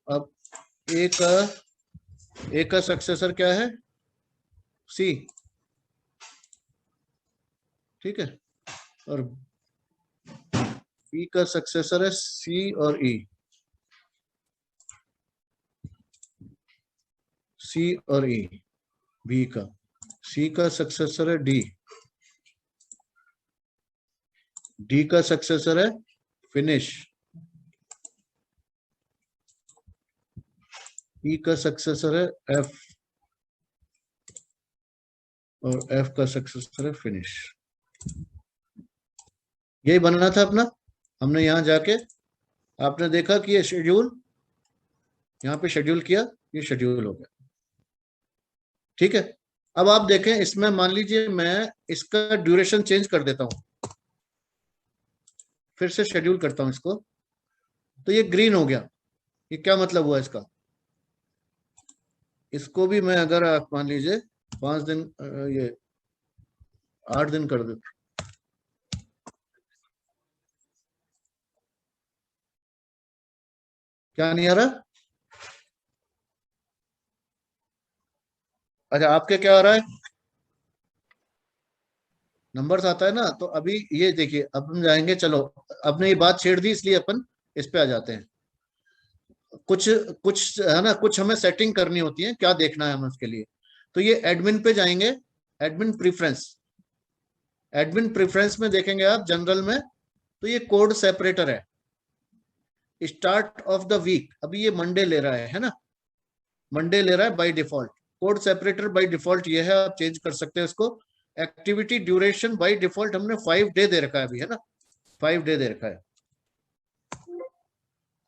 अब ए का सक्सेसर क्या है? सी, ठीक है, और बी का सक्सेसर है सी और ई, सी और ई। बी का, सी का सक्सेसर है डी, डी का सक्सेसर है फिनिश, ई का सक्सेसर है एफ, और एफ का सक्सेसर है फिनिश। यही बनना था अपना। हमने यहां जाके आपने देखा कि ये शेड्यूल, यहां पे शेड्यूल किया, ये शेड्यूल हो गया, ठीक है। अब आप देखें इसमें, मान लीजिए मैं इसका ड्यूरेशन चेंज कर देता हूं, फिर से शेड्यूल करता हूं इसको, तो ये ग्रीन हो गया। ये क्या मतलब हुआ इसका? इसको भी मैं, अगर आप मान लीजिए 5 दिन, ये 8 दिन कर देता, क्या नहीं आ रहा? अच्छा, आपके क्या आ रहा है? नंबर्स आता है ना। तो अभी ये देखिए, अब हम जाएंगे, चलो आपने ये बात छेड़ दी इसलिए अपन इस पे आ जाते हैं। कुछ कुछ है ना, कुछ हमें सेटिंग करनी होती है, क्या देखना है हमें उसके लिए। तो ये एडमिन पे जाएंगे, एडमिन प्रेफरेंस, एडमिन प्रेफरेंस में देखेंगे आप जनरल में, तो ये कोड सेपरेटर है, स्टार्ट ऑफ द वीक, अभी ये मंडे ले रहा है ना, मंडे ले रहा है by default. Code separator by default ये है, आप चेंज कर सकते हैं इसको। एक्टिविटी ड्यूरेशन बाय डिफॉल्ट हमने 5 डे दे रखा है अभी, है ना, 5 डे दे रखा है।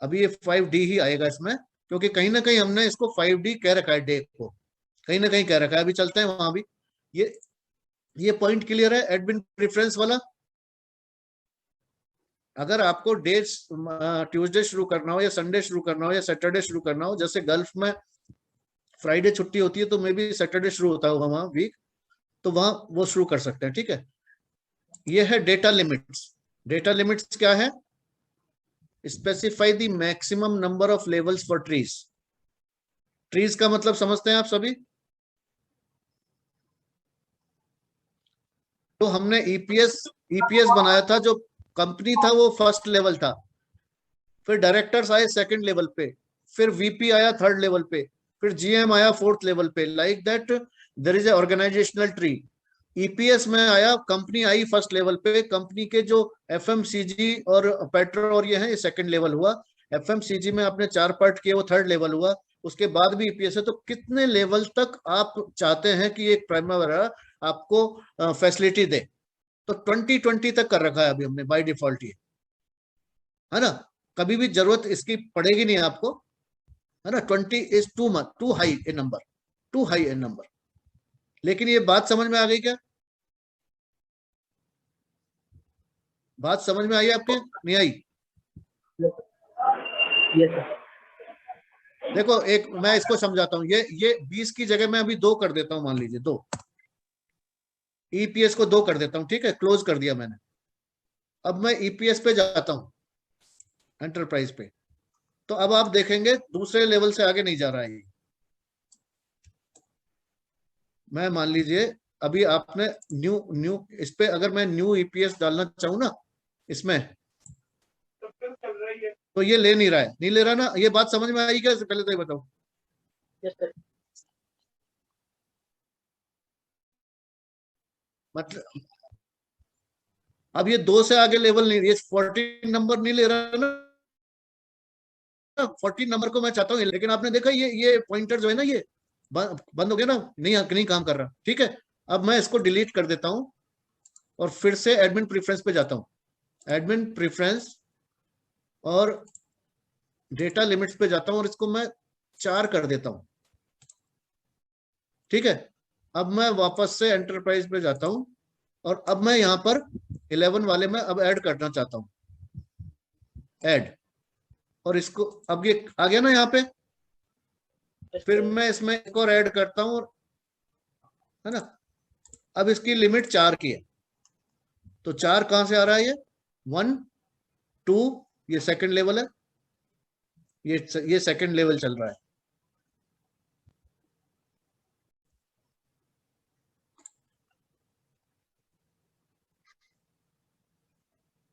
अभी ये 5D ही आएगा इसमें, क्योंकि कहीं ना कहीं हमने इसको 5D कह रखा है, डे को कहीं ना कहीं कह रखा है। अभी चलते हैं वहां भी। ये पॉइंट क्लियर है एडमिन प्रेफरेंस वाला। अगर आपको डेज ट्यूसडे शुरू करना हो, या संडे शुरू करना हो, या सैटरडे शुरू करना हो, जैसे गल्फ में फ्राइडे छुट्टी होती है, तो मे बी सैटरडे शुरू होता होगा वहां वीक, तो वहां वो शुरू कर सकते हैं, ठीक है। ये है डेटा लिमिट्स। डेटा लिमिट्स क्या है? Specify the maximum number of levels for trees. Trees का मतलब समझते हैं आप सभी? तो हमने ईपीएस बनाया था, जो कंपनी था वो फर्स्ट लेवल था, फिर डायरेक्टर्स आए सेकंड लेवल पे, फिर वीपी आया थर्ड लेवल पे, फिर जीएम आया फोर्थ लेवल पे, like that there is a organizational tree. EPS में आया, कंपनी आई फर्स्ट लेवल पे, कंपनी के जो एफएमसीजी और पेट्रो और ये है, ये सेकंड लेवल हुआ। एफएमसीजी में आपने 4 पार्ट किए, वो थर्ड लेवल हुआ। उसके बाद भी ईपीएस है। तो कितने लेवल तक आप चाहते हैं कि एक प्राइमरी आपको फैसिलिटी दे? तो 2020 तक कर रखा है अभी हमने बाय डिफॉल्ट, ये है ना। कभी भी जरूरत इसकी पड़ेगी नहीं आपको, है ना। 20 is too high a number, too high a number. लेकिन ये बात समझ में आ गई क्या? बात समझ में आई आपके, नहीं आई? Yes sir. देखो, एक मैं इसको समझाता हूँ। ये 20 की जगह मैं अभी 2 कर देता हूँ, मान लीजिए 2, ईपीएस को 2 कर देता हूँ, ठीक है, क्लोज कर दिया मैंने। अब मैं ईपीएस पे जाता हूँ, एंटरप्राइज पे, तो अब आप देखेंगे दूसरे लेवल से आगे नहीं जा रहा है ये। मैं मान लीजिए अभी आपने न्यू न्यू इस पे, अगर मैं न्यू ईपीएस डालना चाहूँ ना इसमें, तो ये ले नहीं रहा है, नहीं ले रहा ना। ये बात समझ में आई क्या? पहले तो ये बताओ। Yes sir. मतलब अब ये 2 से आगे लेवल नहीं, ये 14 नंबर नहीं ले रहा ना। 14 नंबर को मैं चाहता हूँ, लेकिन आपने देखा ये पॉइंटर जो है ना, ये बंद हो गया ना, नहीं काम कर रहा, ठीक है। अब मैं इसको डिलीट कर देता हूं, और फिर से एडमिन प्रेफरेंस पे जाता हूं, एडमिन प्रेफरेंस और डेटा लिमिट्स पे जाता हूं, और इसको मैं 4 कर देता हूं, ठीक है। अब मैं वापस से एंटरप्राइज पे जाता हूं, और अब मैं यहां पर 11 वाले में अब ऐड करना चाहता हूं, ऐड, और इसको अब ये आ गया ना यहाँ पे। फिर मैं इसमें एक और ऐड करता हूं, है ना। अब इसकी लिमिट 4 की है, तो 4 कहां से आ रहा है? ये 1 2, ये सेकंड लेवल है, ये सेकंड लेवल चल रहा है।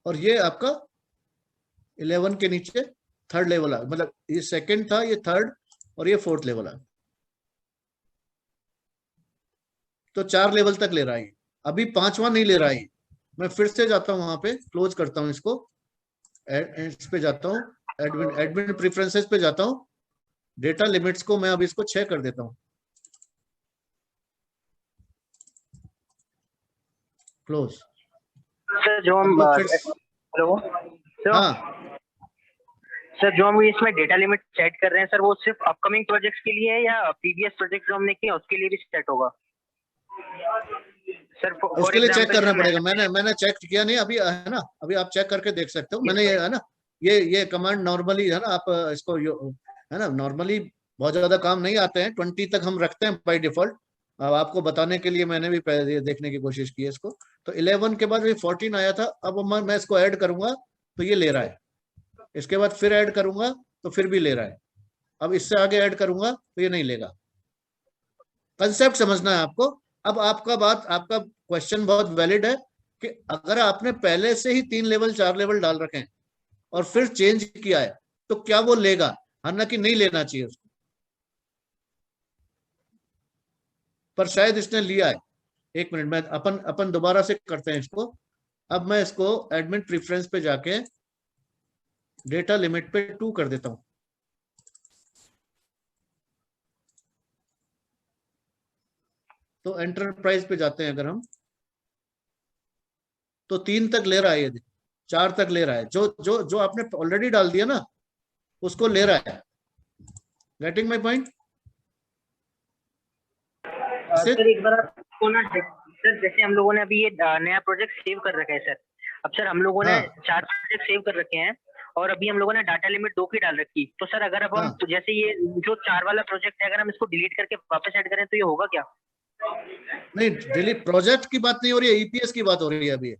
और ये आपका 11 के नीचे थर्ड लेवल है, मतलब ये सेकंड था, ये थर्ड, और ये फोर्थ लेवल है। तो 4 लेवल तक ले रहा है। अभी 5वां नहीं ले रहा है। मैं फिर से जाता हूं, वहां पे क्लोज करता हूं इसको, इस पे जाता हूं, एडमिन एडमिन प्रेफरेंसेस पे जाता हूं, डेटा लिमिट्स को मैं अभी इसको 6 कर देता हूं, क्लोज। सर जो हम अब फिर हेलो सर, हाँ, सर जो हम इसमें डेटा लिमिट सेट कर रहे हैं सर, वो सिर्फ अपकमिंग प्रोजेक्ट्स के लिए है या प्रीवियस प्रोजेक्ट जो हमने किया उसके लिए भी सेट होगा सर? फॉर उसके लिए चेक एग्जांपल करना पड़ेगा। मैंने चेक किया नहीं अभी, है ना, अभी आप चेक करके देख सकते हो। मैंने ये, है ना, ये कमांड नॉर्मली, है ना, आप इसको है ना, नॉर्मली बहुत ज्यादा काम नहीं आते हैं, 20 तक हम रखते हैं बाय डिफॉल्ट। अब आपको बताने के लिए मैंने भी ये देखने की कोशिश की है इसको। तो 11 के बाद 14 आया था, अब मैं इसको ऐड करूंगा तो ये ले रहा है, इसके बाद फिर ऐड करूंगा तो फिर भी ले रहा है, अब इससे आगे ऐड करूंगा तो ये नहीं लेगा। कंसेप्ट समझना है आपको। अब आपका क्वेश्चन बहुत वैलिड है कि अगर आपने पहले से ही 3 लेवल 4 लेवल डाल रखे हैं और फिर चेंज किया है तो क्या वो लेगा, हालांकि नहीं लेना चाहिए उसको, पर शायद इसने लिया है। एक मिनट में अपन अपन दोबारा से करते हैं इसको। अब मैं इसको एडमिन प्रेफरेंस पे जाके डेटा लिमिट पे 2 कर देता हूं। तो एंटरप्राइज पे जाते हैं अगर हम, तो 3 तक ले रहा है, ये 4 तक ले रहा है, जो जो जो आपने ऑलरेडी डाल दिया ना उसको ले रहा है। Getting my point? सर एक बार आपको ना सर, जैसे हम लोगों ने अभी ये नया प्रोजेक्ट सेव कर रखा है सर। अब सर हम लोगों ने हाँ 4 प्रोजेक्ट सेव कर रखे हैं और अभी हम लोगों ने डाटा लिमिट 2 की डाल रखी। तो सर अगर अब हम हाँ, जैसे ये जो 4 वाला प्रोजेक्ट है, अगर हम इसको डिलीट करके वापस ऐड करें तो ये होगा क्या? नहीं, डिलीट प्रोजेक्ट की बात नहीं हो रही है, ईपीएस की बात हो रही है अभी।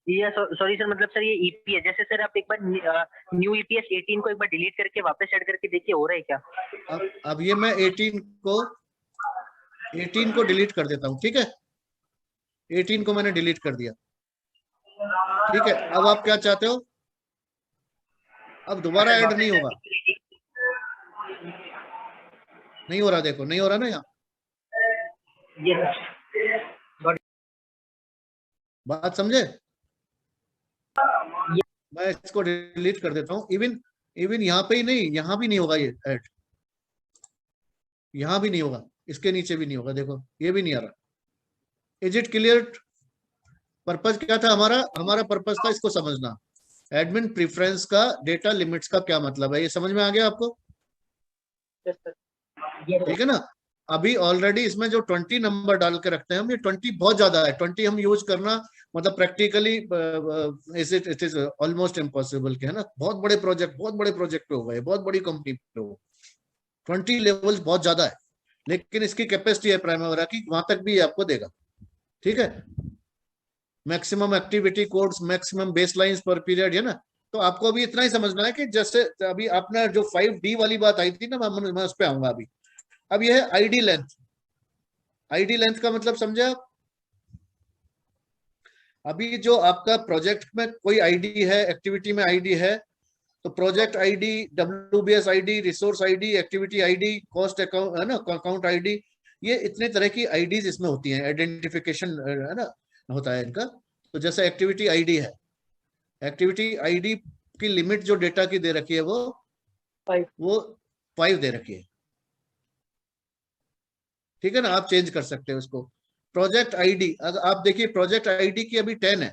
ये सॉरी सर, मतलब सर ये ईपीएस, जैसे सर आप एक बार न्यू ईपीएस 18 को एक बार डिलीट करके वापस ऐड करके देखिए हो रहा है क्या? अब ये मैं 18 को डिलीट कर देता हूँ, ठीक है। 18 को मैंने डिलीट कर दिया, ठीक है। अब आप क्या चाहते हो? अब दोबारा सर ऐड नहीं वापस होगा, नहीं हो रहा, देखो नहीं हो रहा ना यहाँ। ये सर बात समझे? मैं इसको डिलीट कर देता हूँ। इवन इवन यहाँ पे ही नहीं, यहाँ भी नहीं होगा ये ऐड, यहाँ भी नहीं होगा, इसके नीचे भी नहीं होगा, देखो ये भी नहीं आ रहा। Is it clear? पर्पज क्या था हमारा? हमारा पर्पज था इसको समझना, एडमिन प्रेफरेंस का डेटा लिमिट्स का क्या मतलब है, ये समझ में आ गया आपको? ठीक है ना। अभी ऑलरेडी इसमें जो 20 नंबर डाल के रखते हैं हम, ये 20 बहुत ज्यादा है। 20 हम यूज करना मतलब practically it is almost impossible के, है ना। बहुत बड़े प्रोजेक्ट पे हो गए, बहुत बड़ी कंपनी पे हो, 20 लेवल्स बहुत ज्यादा है, लेकिन इसकी कैपेसिटी है प्राइमरी की, वहां तक भी आपको देगा, ठीक है। मैक्सिमम एक्टिविटी कोड्स, मैक्सिमम बेसलाइंस पर पीरियड, है ना। तो आपको अभी इतना ही समझना है कि जैसे अभी आपने जो 5D वाली बात आई थी ना, मैं उस पर आऊंगा अभी। अब यह है आईडी लेंथ। आईडी लेंथ का मतलब समझे आप? अभी जो आपका प्रोजेक्ट में कोई आईडी है, एक्टिविटी में आईडी है, तो project ID, WBS ID, resource ID, activity ID, cost account, है ना, अकाउंट आईडी, ये इतने तरह की आईडीज इसमें होती हैं, आइडेंटिफिकेशन, है ना, होता है इनका। तो जैसे एक्टिविटी आईडी है, एक्टिविटी आईडी की लिमिट जो डेटा की दे रखी है वो 5 दे रखी है, ठीक है ना। आप चेंज कर सकते हो उसको। प्रोजेक्ट आईडी, अगर आप देखिए प्रोजेक्ट आईडी की अभी 10 है,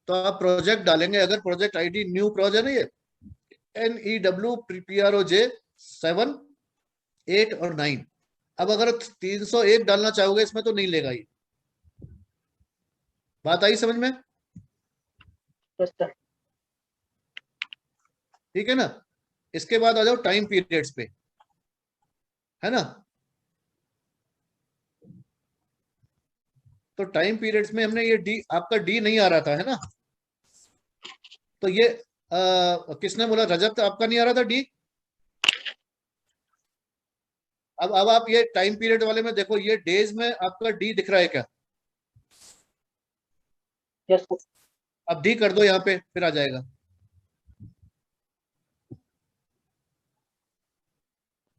तो आप प्रोजेक्ट डालेंगे, अगर प्रोजेक्ट आईडी न्यू प्रोजेक्ट है ये NEWPROJ 7, 8 और 9। अब अगर 301 डालना चाहोगे इसमें तो नहीं लेगा ये। बात आई समझ में? ठीक है ना। इसके बाद आ जाओ टाइम पीरियड्स पे, है ना। तो टाइम पीरियड्स में हमने ये डी, आपका डी नहीं आ रहा था, है ना। तो ये किसने बोला? रजत, आपका नहीं आ रहा था डी? अब आप ये टाइम पीरियड वाले में देखो, ये डेज में आपका डी दिख रहा है क्या? Yes sir. अब डी कर दो यहाँ पे, फिर आ जाएगा।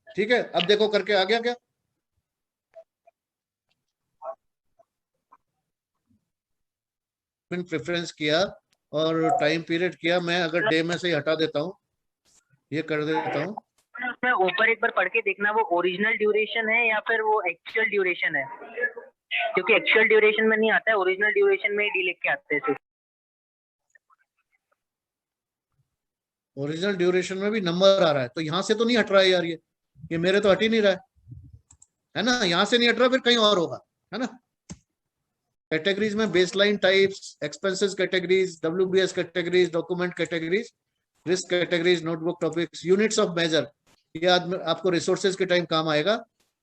ठीक है, अब देखो करके आ गया क्या? प्रेफरेंस किया और टाइम पीरियड किया, मैं अगर डे में से ही हटा देता हूँ, ये कर देता हूँ। उसमें ऊपर एक बार पढ़ के देखना वो ओरिजिनल ड्यूरेशन है या फिर वो एक्चुअल ड्यूरेशन है, क्योंकि एक्चुअल ड्यूरेशन में नहीं आता है, ओरिजिनल ड्यूरेशन में ही डी लिख के आते हैं सिर्फ। ओरिजिनल ड्यूरेशन में भी नंबर आ रहा है, तो यहाँ से तो नहीं हट रहा है यार, ये मेरे तो हट ही नहीं रहा है ना, यहाँ से नहीं हट रहा, फिर कहीं और होगा, है ना। कैटेगरीज में baseline types, expenses categories, WBS categories, document categories, risk categories, notebook topics, units of measure, ये आपको रिसोर्सेज के टाइम काम आएगा।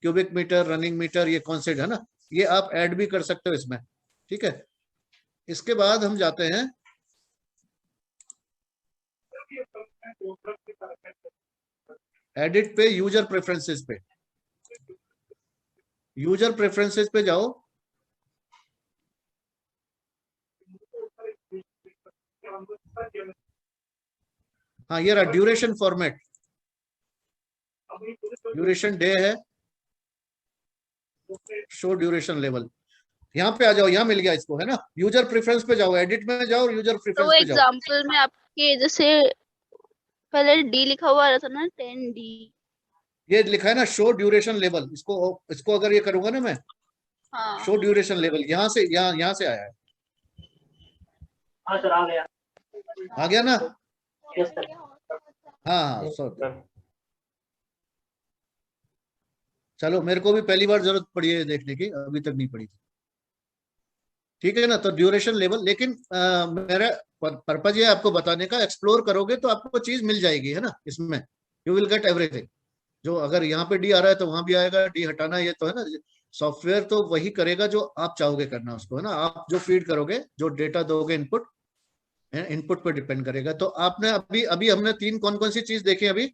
क्यूबिक मीटर, रनिंग मीटर, ये कॉन्सेप्ट है ना, ये आप ऐड भी कर सकते हो इसमें। ठीक है, इसके बाद हम जाते हैं एडिट पे, यूजर प्रेफरेंसेस पे। यूजर प्रेफरेंसेस पे जाओ, हाँ ये रहा ड्यूरेशन फॉर्मेट, ड्यूरेशन डे है, शो ड्यूरेशन लेवल, यहाँ पे आ जाओ, यहाँ मिल गया इसको, है ना। यूजर प्रेफरेंस पे जाओ, एडिट में जाओ, यूजर तो प्रेफरेंस वो पे जाओ। एग्जांपल में आपके जैसे पहले डी लिखा हुआ रहता ना 10D। ये लिखा है ना शो ड्यूरेशन लेवल, इसको अगर ये करूंगा ना मैं, हाँ शो ड्यूरेशन लेवल, यहाँ से यहाँ से आया है। हाँ सर आ गया। आ गया ना? Yes sir. हाँ सॉरी, चलो मेरे को भी पहली बार जरूरत पड़ी है देखने की, अभी तक नहीं पड़ी थी। ठीक है ना, तो ड्यूरेशन लेवल, लेकिन मेरा पर्पज ये आपको बताने का, एक्सप्लोर करोगे तो आपको चीज मिल जाएगी, है ना, इसमें यू विल गेट एवरीथिंग। जो अगर यहाँ पे डी आ रहा है तो वहां भी आएगा, डी हटाना ये तो है ना, सॉफ्टवेयर तो वही करेगा जो आप चाहोगे करना उसको, है ना। आप जो फीड करोगे, जो डेटा दोगे इनपुट, इनपुट पे डिपेंड करेगा। तो आपने अभी अभी हमने तीन कौन कौन सी चीज देखी अभी?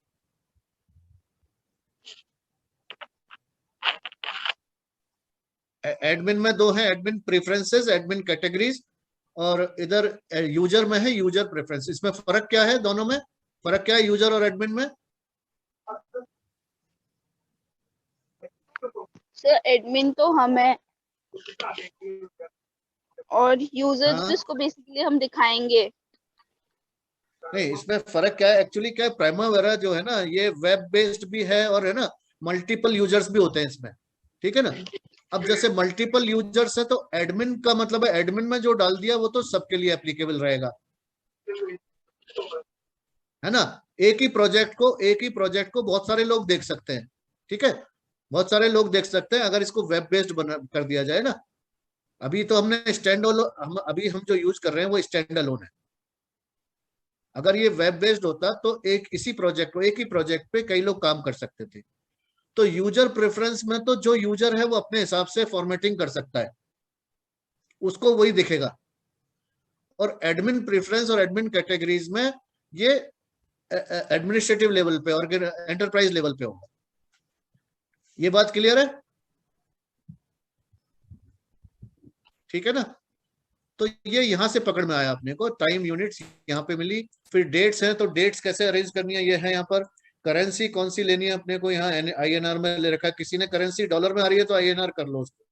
एडमिन में दो है, एडमिन प्रेफरेंसेस, एडमिन कैटेगरीज, और इधर यूजर में है यूजर प्रेफरेंस। इसमें फर्क क्या है, दोनों में फर्क क्या है यूजर और एडमिन में? सर एडमिन तो हम है और यूजर हाँ। जिसको बेसिकली हम दिखाएंगे। नहीं, इसमें फर्क क्या है एक्चुअली, क्या है, प्राइमावेरा जो है ना ये वेब बेस्ड भी है, और है ना मल्टीपल यूजर्स भी होते हैं इसमें। ठीक है ना, अब जैसे मल्टीपल यूजर्स है तो एडमिन का मतलब है, एडमिन में जो डाल दिया वो तो सबके लिए एप्लीकेबल रहेगा, है ना। एक ही प्रोजेक्ट को बहुत सारे लोग देख सकते हैं। ठीक है, बहुत सारे लोग देख सकते हैं अगर इसको वेब बेस्ड बना कर दिया जाए ना। अभी तो हमने अभी हम जो यूज कर रहे हैं वो स्टैंड अलोन है। अगर ये वेब बेस्ड होता तो एक ही प्रोजेक्ट पे कई लोग काम कर सकते थे। तो यूजर प्रेफरेंस में तो जो यूजर है वो अपने हिसाब से फॉर्मेटिंग कर सकता है, उसको वही दिखेगा। और एडमिन प्रेफरेंस और एडमिन कैटेगरीज में ये एडमिनिस्ट्रेटिव लेवल पे और एंटरप्राइज लेवल पे होगा। ये बात क्लियर है? ठीक है ना, तो ये यहां से पकड़ में आया अपने को, टाइम यूनिट्स यहाँ पे मिली। फिर डेट्स हैं, तो डेट्स कैसे अरेंज करनी है ये है यहाँ पर। करेंसी कौन सी लेनी है अपने को, यहाँ INR में ले रखा है, किसी ने करेंसी डॉलर में आ रही है तो INR कर लो उसको,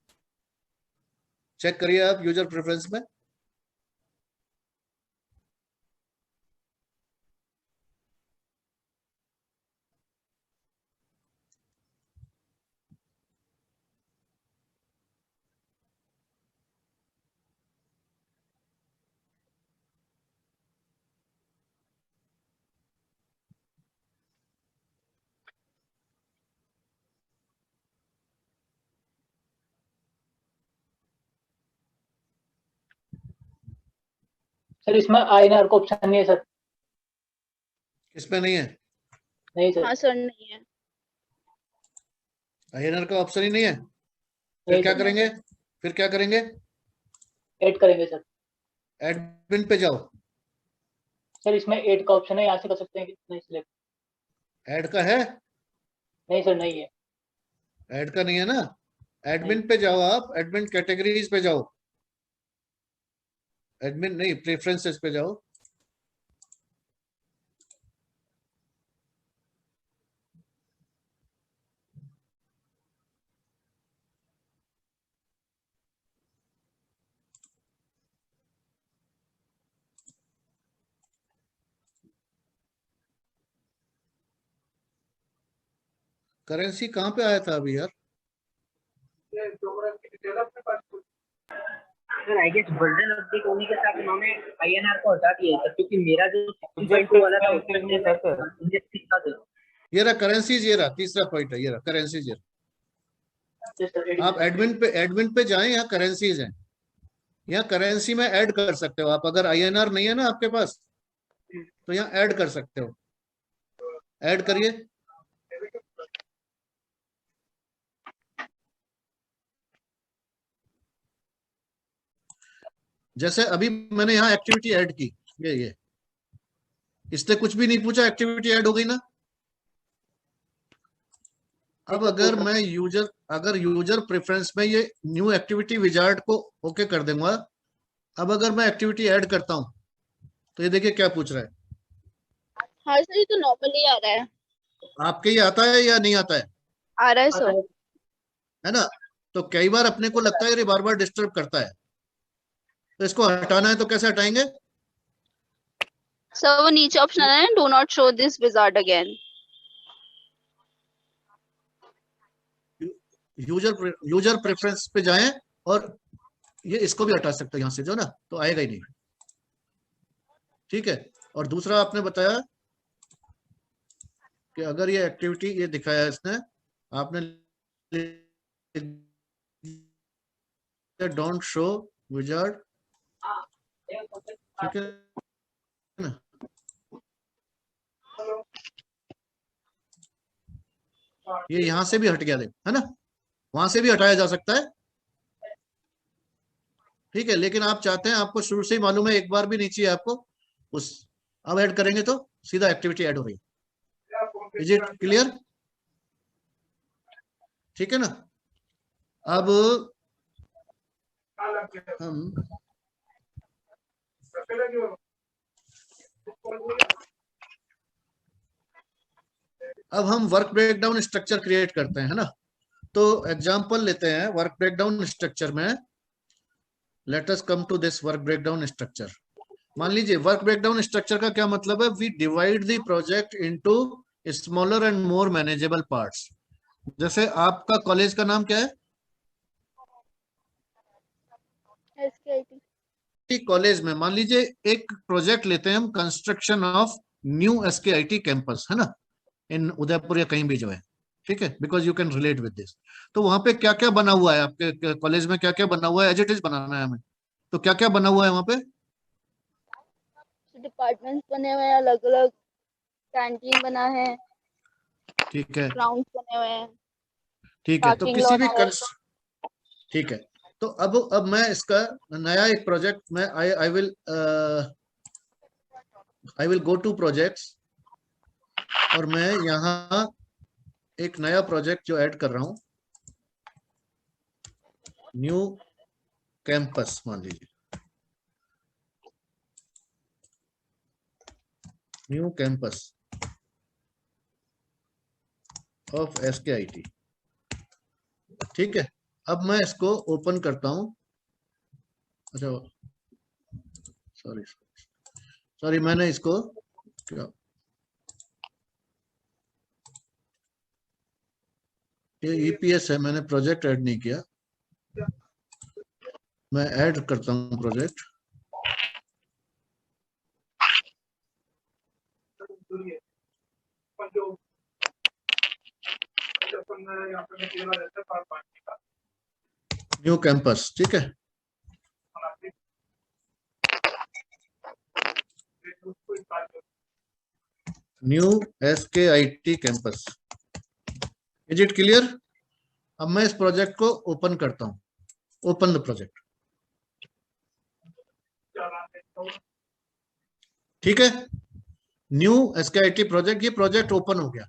चेक करिए आप यूजर प्रेफरेंस में। सर इसमें INR का ऑप्शन नहीं है सर। इसमें नहीं है? नहीं सर। हाँ सर नहीं है। INR का ऑप्शन ही नहीं है? फिर नहीं क्या सर। करेंगे? फिर क्या करेंगे? ऐड करेंगे सर। एडमिन पे जाओ, सर इसमें ऐड का ऑप्शन है, यहाँ से कर सकते हैं कि नहीं सिलेक्ट? ऐड का है? नहीं सर नहीं है। ऐड का नहीं है ना, एडमिन पे जाओ, आप एडमिन कैटेगरीज पे जाओ, एडमिन नहीं प्रेफरेंसेस पे जाओ। करेंसी कहाँ पे आया था अभी यार? Sir I guess version update होने के साथ उन्होंने INR को हटा दिया है, क्योंकि मेरा जो 6.2 वाला था उसमें इंडेक्स था सर। ये रहा करेंसीज, ये रहा तीसरा पॉइंट है, ये रहा करेंसीज। आप एडमिन पे जाएं, यहाँ करेंसीज हैं, यहाँ करेंसी में ऐड कर सकते हो आप। अगर INR नहीं है ना आपके पास तो यहाँ ऐड कर सकते हो, ऐड करिए। जैसे अभी मैंने यहाँ एक्टिविटी ऐड की, ये इसने कुछ भी नहीं पूछा, एक्टिविटी ऐड हो गई ना। अब अगर मैं यूजर प्रेफरेंस में ये न्यू एक्टिविटी विजार्ड को ओके कर दूंगा, अब अगर मैं एक्टिविटी ऐड करता हूं तो ये देखिए क्या पूछ रहा है। हाँ सर, ये तो नॉर्मली आ रहा है। आपके ये आता है या नहीं आता है? आ रहा है सर। है ना? तो कई बार अपने को लगता है ये बार बार डिस्टर्ब करता है, तो इसको हटाना है तो कैसे हटाएंगे? सर वो नीचे ऑप्शन आ रहा है, do not show this wizard again. User preference पे जाएं और ये इसको भी हटा सकते हो यहाँ से, जो ना तो आएगा ही नहीं। ठीक है। और दूसरा आपने बताया कि अगर ये एक्टिविटी ये दिखाया इसने, आपने डोंट शो विजार्ड, ठीक है ना? ये यहां से भी हट गया, देख, है ना? वहां से भी हटाया जा सकता है। ठीक है, लेकिन आप चाहते हैं, आपको शुरू से ही मालूम है, एक बार भी नहीं चाहिए आपको उस, अब ऐड करेंगे तो सीधा एक्टिविटी ऐड हो रही है। Is it clear? ठीक है ना? अब हम वर्क ब्रेकडाउन स्ट्रक्चर क्रिएट करते हैं, है ना? तो एग्जांपल लेते हैं वर्क ब्रेकडाउन स्ट्रक्चर में। Let us come to this work breakdown structure. मान लीजिए वर्क ब्रेकडाउन स्ट्रक्चर का क्या मतलब है? We divide the project into smaller and more manageable parts. जैसे आपका कॉलेज का नाम क्या है? कॉलेज में मान लीजिए एक प्रोजेक्ट लेते हैं हम, construction of new SKIT campus, है ना, इन उदयपुर या कहीं भी जो है। ठीक है, because you can relate with this. तो वहां पे क्या क्या बना हुआ है आपके कॉलेज में? क्या क्या बना हुआ है? एज इट इज बनाना है हमें, तो क्या क्या बना हुआ है वहां पे? डिपार्टमेंट्स बने हुए हैं, अलग अलग कैंटीन बना है, ठीक है, ग्राउंड बने हुए हैं, ठीक है। तो पार्किंग किसी लॉट भी है। ठीक है। तो अब मैं इसका नया एक प्रोजेक्ट में I will go to projects, और मैं यहाँ एक नया प्रोजेक्ट जो ऐड कर रहा हूं, न्यू कैंपस मान लीजिए, न्यू कैंपस ऑफ SKIT। ठीक है, अब मैं इसको ओपन करता हूं। अच्छा, सॉरी मैंने इसको क्या, ये EPS है, मैंने प्रोजेक्ट ऐड नहीं किया। मैं ऐड करता हूं प्रोजेक्ट। न्यू कैंपस, ठीक है। New SKIT campus. Is it clear? अब मैं इस प्रोजेक्ट को ओपन करता हूं। Open the project. ठीक है, न्यू SKIT प्रोजेक्ट, ये प्रोजेक्ट ओपन हो गया।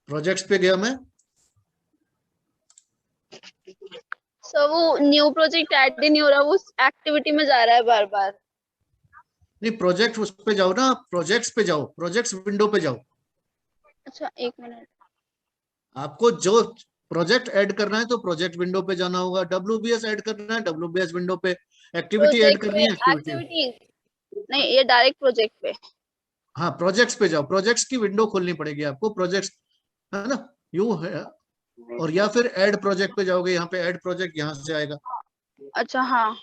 प्रोजेक्ट्स पे गया मैं, सो वो न्यू प्रोजेक्ट ऐड ही नहीं हो रहा, वो एक्टिविटी में जा रहा है बार बार। नहीं प्रोजेक्ट उस पे जाओ ना, प्रोजेक्ट्स पे जाओ, प्रोजेक्ट्स विंडो पे जाओ। अच्छा एक मिनट। आपको जो प्रोजेक्ट ऐड करना है तो प्रोजेक्ट विंडो पे जाना होगा, WBS ऐड करना है WBS विंडो पे, एक्टिविटी ऐड प्रोजेक्ट करनी पे है एक्टिविटी। एक्टिविटी नहीं, ये डायरेक्ट प्रोजेक्ट पे। हाँ प्रोजेक्ट्स पे जाओ, प्रोजेक्ट्स की विंडो खोलनी पड़ेगी आपको, प्रोजेक्ट्स है ना, यू है, और या फिर ऐड प्रोजेक्ट पे जाओगे, यहाँ पे ऐड प्रोजेक्ट यहाँ से आएगा। अच्छा हाँ।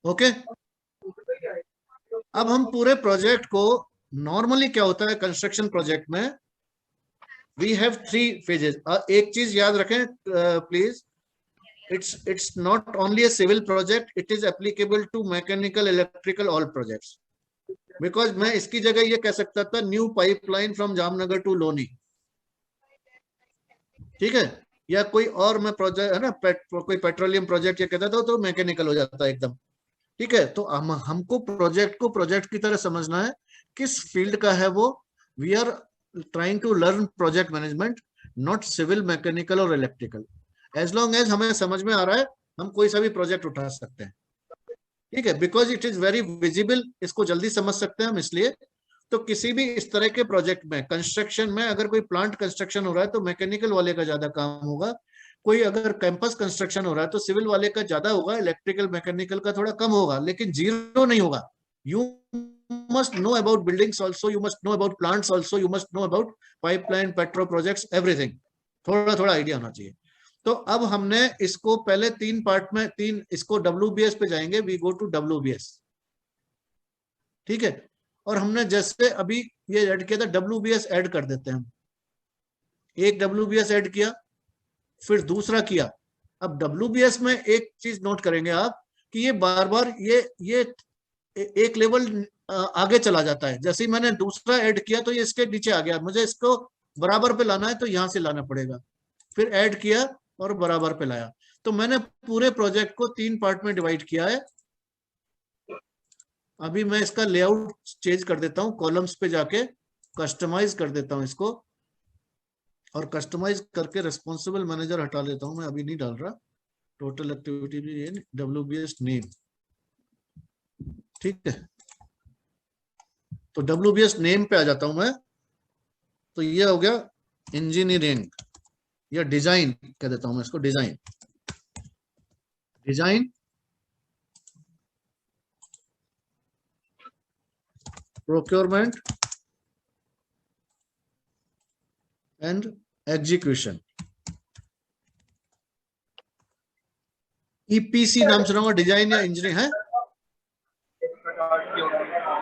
ओके, अब हम पूरे प्रोजेक्ट को, नॉर्मली क्या होता है कंस्ट्रक्शन प्रोजेक्ट में, वी हैव 3 फेजेस। एक चीज याद रखें please, it's not only a civil project, it is applicable to mechanical, electrical, all projects. Because मैं इसकी जगह ये कह सकता था new pipeline from Jamnagar to Loni, ठीक है, या कोई और मैं प्रोजेक्ट है ना, कोई पेट्रोलियम प्रोजेक्ट ये कहता था तो मैकेनिकल हो जाता है एकदम, ठीक है। तो हमको प्रोजेक्ट को प्रोजेक्ट की तरह समझना है, किस फील्ड का है वो, we are trying to learn project management, not civil, mechanical और इलेक्ट्रिकल। एज लॉन्ग एज हमें समझ में आ रहा है हम कोई सा भी प्रोजेक्ट उठा सकते हैं, ठीक है, because it is very visible, इसको जल्दी समझ सकते हैं हम इसलिए। तो किसी भी इस तरह के प्रोजेक्ट में, कंस्ट्रक्शन में, अगर कोई प्लांट कंस्ट्रक्शन हो रहा है तो मैकेनिकल वाले का ज्यादा काम होगा, कोई अगर कैंपस कंस्ट्रक्शन हो रहा है तो सिविल वाले का ज्यादा होगा, इलेक्ट्रिकल मैकेनिकल का थोड़ा कम होगा, लेकिन जीरो नहीं होगा। You must know about buildings also, you must know about plants also, you must know about pipeline, petro projects, everything, थोड़ा थोड़ा आइडिया होना चाहिए। तो अब हमने इसको पहले 3 पार्ट में, 3 इसको WBS पे जाएंगे, वी गो टू WBS, ठीक है। और हमने जैसे अभी ये ऐड किया था, WBS ऐड कर देते हैं हम, एक WBS ऐड किया, फिर दूसरा किया। अब WBS में एक चीज नोट करेंगे आप कि ये बार बार ये एक लेवल आगे चला जाता है। जैसे ही मैंने दूसरा ऐड किया तो ये इसके नीचे आ गया, मुझे इसको बराबर पे लाना है तो यहां से लाना पड़ेगा, फिर ऐड किया और बराबर पे लाया। तो मैंने पूरे प्रोजेक्ट को 3 पार्ट में डिवाइड किया है। अभी मैं इसका लेआउट चेंज कर देता हूं, कॉलम्स पे जाके कस्टमाइज कर देता हूं इसको, और कस्टमाइज करके रिस्पॉन्सिबल मैनेजर हटा लेता हूं, मैं अभी नहीं डाल रहा, टोटल एक्टिविटी भी ये WBS नेम, ठीक है। तो WBS नेम पे आ जाता हूं मैं, तो ये हो गया इंजीनियरिंग या डिजाइन कह देता हूं मैं इसको, design, design, procurement and execution. EPC नाम सुना होगा, डिजाइन या इंजीनियरिंग है।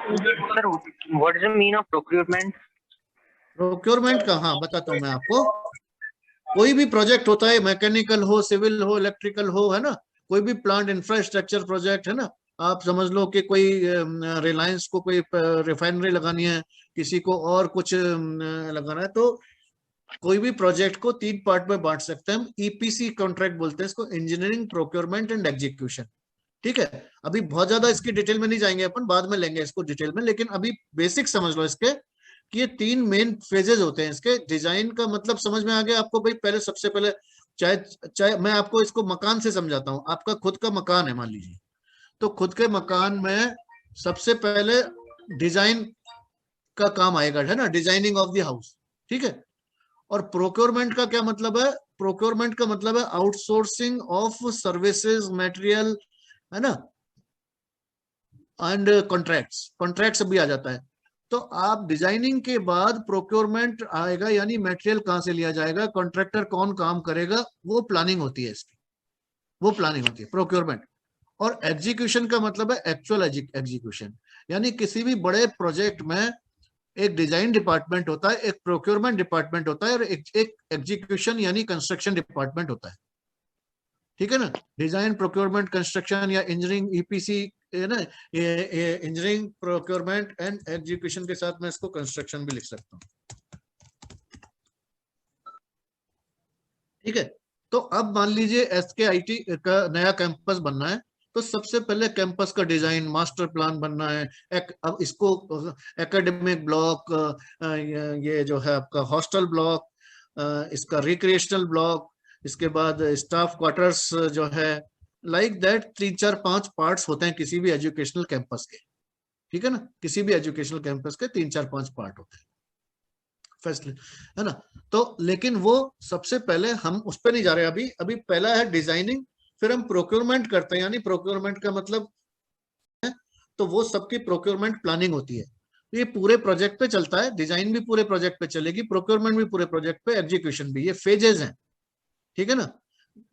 Sir what is the mean of procurement? Procurement का हाँ बताता हूं मैं आपको, कोई भी प्रोजेक्ट होता है, मैकेनिकल हो, सिविल हो, इलेक्ट्रिकल हो, है ना, कोई भी प्लांट इंफ्रास्ट्रक्चर प्रोजेक्ट है ना, आप समझ लो कि कोई रिलायंस को कोई रिफाइनरी लगानी है, किसी को और कुछ लगाना है, तो कोई भी प्रोजेक्ट को 3 पार्ट में बांट सकते हैं हम, EPC कॉन्ट्रैक्ट बोलते हैं इसको, इंजीनियरिंग, प्रोक्योरमेंट एंड एग्जीक्यूशन, ठीक है। अभी बहुत ज्यादा इसकी डिटेल में नहीं जाएंगे अपन, बाद में लेंगे इसको डिटेल में, लेकिन अभी बेसिक समझ लो इसके कि ये 3 मेन फेजेस होते हैं इसके। डिजाइन का मतलब समझ में आ गया आपको भाई, पहले सबसे पहले चाहे चाहे मैं आपको इसको मकान से समझाता हूँ, आपका खुद का मकान है मान लीजिए, तो खुद के मकान में सबसे पहले डिजाइन का काम आएगा, है ना, डिजाइनिंग ऑफ द हाउस, ठीक है। और प्रोक्योरमेंट का क्या मतलब है, प्रोक्योरमेंट का मतलब है आउटसोर्सिंग ऑफ सर्विसेज, मटेरियल, है ना, एंड कॉन्ट्रैक्ट्स, कॉन्ट्रैक्ट्स भी आ जाता है। तो आप डिजाइनिंग के बाद प्रोक्योरमेंट आएगा, यानी मटेरियल कहां से लिया जाएगा, कॉन्ट्रैक्टर कौन काम करेगा, वो प्लानिंग होती है इसकी, वो प्लानिंग होती है प्रोक्योरमेंट। और एग्जीक्यूशन का मतलब है एक्चुअल एग्जीक्यूशन, यानी किसी भी बड़े प्रोजेक्ट में एक डिजाइन डिपार्टमेंट होता है, एक प्रोक्योरमेंट डिपार्टमेंट होता है, और एक एग्जीक्यूशन यानी कंस्ट्रक्शन डिपार्टमेंट होता है, ठीक है ना। डिजाइन, प्रोक्योरमेंट, कंस्ट्रक्शन या इंजीनियरिंग, EPC है ना, ये इंजीनियरिंग, प्रोक्योरमेंट एंड एग्जीक्यूशन के साथ मैं इसको कंस्ट्रक्शन भी लिख सकता हूँ, ठीक है। तो अब मान लीजिए SKIT का नया कैंपस बनना है, तो सबसे पहले कैंपस का डिजाइन, मास्टर प्लान बनना है। अब इसको एकेडमिक ब्लॉक, ये जो है आपका हॉस्टल ब्लॉक, इसका रिक्रिएशनल ब्लॉक, इसके बाद स्टाफ क्वार्टर्स जो है, लाइक दैट 3-4-5 पार्ट्स होते हैं किसी भी एजुकेशनल कैंपस के, ठीक है ना। किसी भी एजुकेशनल कैंपस के 3-4-5 पार्ट होते हैं, है ना। तो लेकिन वो सबसे पहले हम उस पर नहीं जा रहे अभी। अभी पहला है डिजाइनिंग, फिर हम प्रोक्योरमेंट करते हैं, यानी प्रोक्योरमेंट का मतलब है, तो वो सबकी प्रोक्योरमेंट प्लानिंग होती है। ये पूरे प्रोजेक्ट पे चलता है, डिजाइन भी पूरे प्रोजेक्ट पे चलेगी, प्रोक्योरमेंट भी पूरे प्रोजेक्ट पे, एग्जीक्यूशन भी, ये फेजेस हैं, ठीक है ना।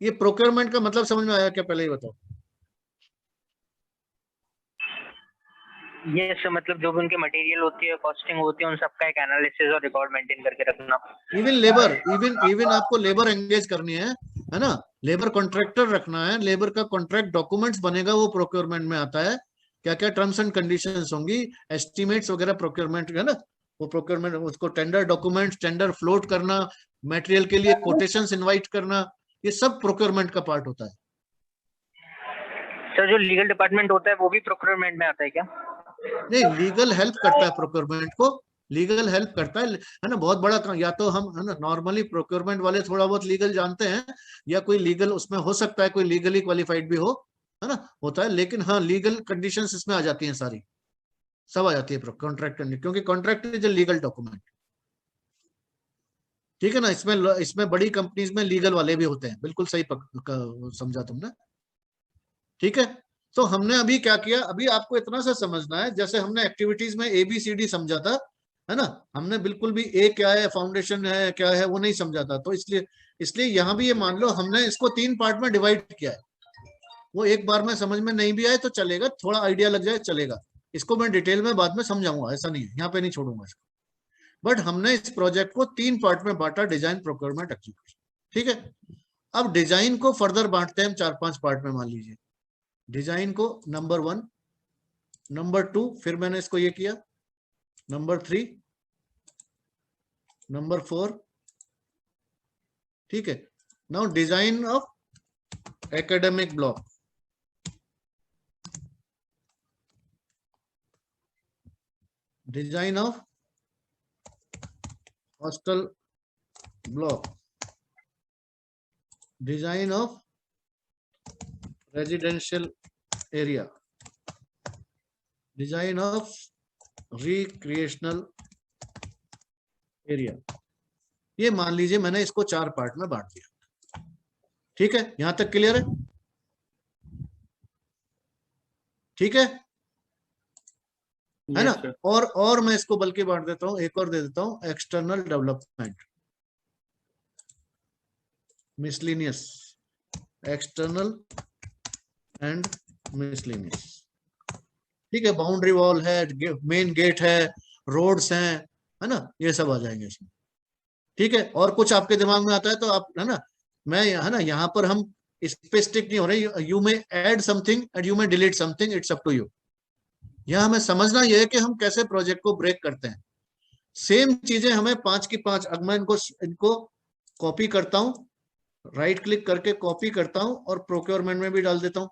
ये प्रोक्योरमेंट का मतलब समझ में आया क्या, पहले ही बताओ। ये सब मतलब जो भी उनके मटेरियल होती है, कॉस्टिंग होती है, उन सबका एक एनालिसिस और रिकॉर्ड मेंटेन करके रखना। इवन लेबर, इवन आपको लेबर एंगेज करनी है ना, लेबर कॉन्ट्रैक्टर रखना है, लेबर का कॉन्ट्रैक्ट डॉक्यूमेंट्स बनेगा, वो प्रोक्योरमेंट में आता है। क्या क्या टर्म्स एंड कंडीशंस होंगी, एस्टिमेट्स वगैरह प्रोक्योरमेंट है ना, वो प्रोक्योरमेंट, उसको टेंडर डॉक्यूमेंट्स, टेंडर फ्लोट करना, मटेरियल के लिए कोटेशंस इनवाइट करना, ये सब प्रोक्योरमेंट का पार्ट होता है। सर जो लीगल डिपार्टमेंट होता है वो भी प्रोक्योरमेंट में आता है क्या? नहीं, लीगल हेल्प करता है प्रोक्योरमेंट को, लीगल हेल्प करता है ना। बहुत बड़ा काम, या तो हम है ना नॉर्मली प्रोक्योरमेंट वाले थोड़ा बहुत लीगल जानते हैं, या कोई लीगल उसमें हो सकता है कोई लीगली क्वालिफाइड भी हो, है ना, होता है। लेकिन हाँ, लीगल कंडीशंस इसमें आ जाती हैं, सारी सब आ जाती है कॉन्ट्रैक्ट करने, क्योंकि contract is a legal document, ठीक है ना। इसमें बड़ी कंपनीज में लीगल वाले भी होते हैं, बिल्कुल सही समझा तुमने, ठीक है। तो हमने अभी क्या किया, अभी आपको इतना सा समझना है, जैसे हमने एक्टिविटीज में ABCD समझा था, है ना, हमने बिल्कुल भी ए क्या है, फाउंडेशन है क्या है, वो नहीं समझा था। तो इसलिए यहाँ भी ये मान लो हमने इसको 3 पार्ट में डिवाइड किया है। वो एक बार में समझ में नहीं भी आए तो चलेगा, थोड़ा आइडिया लग जाए चलेगा, इसको मैं डिटेल में बाद में समझाऊंगा, ऐसा नहीं है, यहाँ पे नहीं छोड़ूंगा इसको। बट हमने इस प्रोजेक्ट को 3 पार्ट में बांटा, डिजाइन, प्रोक्योरमेंट, एग्जीक्यूशन, ठीक है। अब डिजाइन को फर्दर बांटते हैं हम 4-5 पार्ट में, मान लीजिए डिजाइन को नंबर 1, नंबर 2, फिर मैंने इसको ये किया, नंबर 3, नंबर 4, ठीक है। Now design of academic block, design of hostel block, design of residential area, design of recreational area. ये मान लीजिए मैंने इसको 4 पार्ट में बांट दिया, ठीक है। यहां तक क्लियर है, ठीक है ना। और मैं इसको बल्कि बांट देता हूं, एक और दे देता हूं, external development, miscellaneous, external and miscellaneous, ठीक है। बाउंड्री वॉल है, मेन गेट है, रोड्स हैं, है ना, ये सब आ जाएंगे इसमें, ठीक है। और कुछ आपके दिमाग में आता है तो आप, है ना, मैं है ना, यहाँ पर हम इस पे स्टिक नहीं हो रहे, you may add something and you may delete something, it's up to you. यहाँ हमें समझना यह है कि हम कैसे प्रोजेक्ट को ब्रेक करते हैं। सेम चीजें हमें 5 की 5, अब मैं इनको कॉपी करता हूं, राइट क्लिक करके कॉपी करता हूं और प्रोक्योरमेंट में भी डाल देता हूं,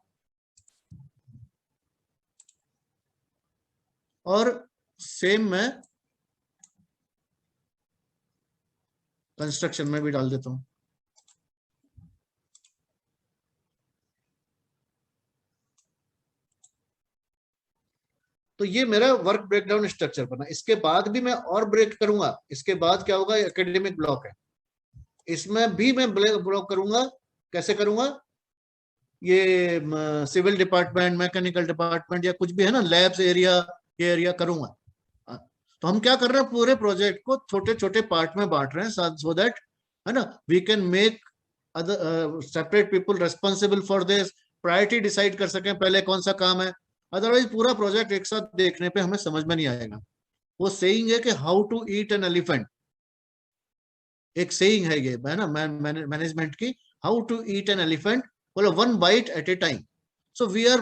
और सेम मैं कंस्ट्रक्शन में भी डाल देता हूं। तो ये मेरा वर्क ब्रेकडाउन स्ट्रक्चर बना। इसके बाद भी मैं और ब्रेक करूंगा, इसके बाद क्या होगा, एकेडमिक ब्लॉक है, इसमें भी मैं ब्लॉक करूंगा। कैसे करूंगा, ये सिविल डिपार्टमेंट, मैकेनिकल डिपार्टमेंट या कुछ भी है ना, लैब्स एरिया, ये एरिया करूंगा। तो हम क्या कर रहे हैं, पूरे प्रोजेक्ट को छोटे छोटे पार्ट में बांट रहे हैं, सो दैट, है ना, we can make other separate people responsible for this, priority decide कर सकें पहले कौन सा काम है। अदरवाइज पूरा प्रोजेक्ट एक साथ देखने पे हमें समझ में नहीं आएगा। वो सेइंग है कि how to eat an elephant, एक सेइंग है ये, है ना, मैनेजमेंट की, how to eat an elephant, बोलो 1 bite at a time. So we are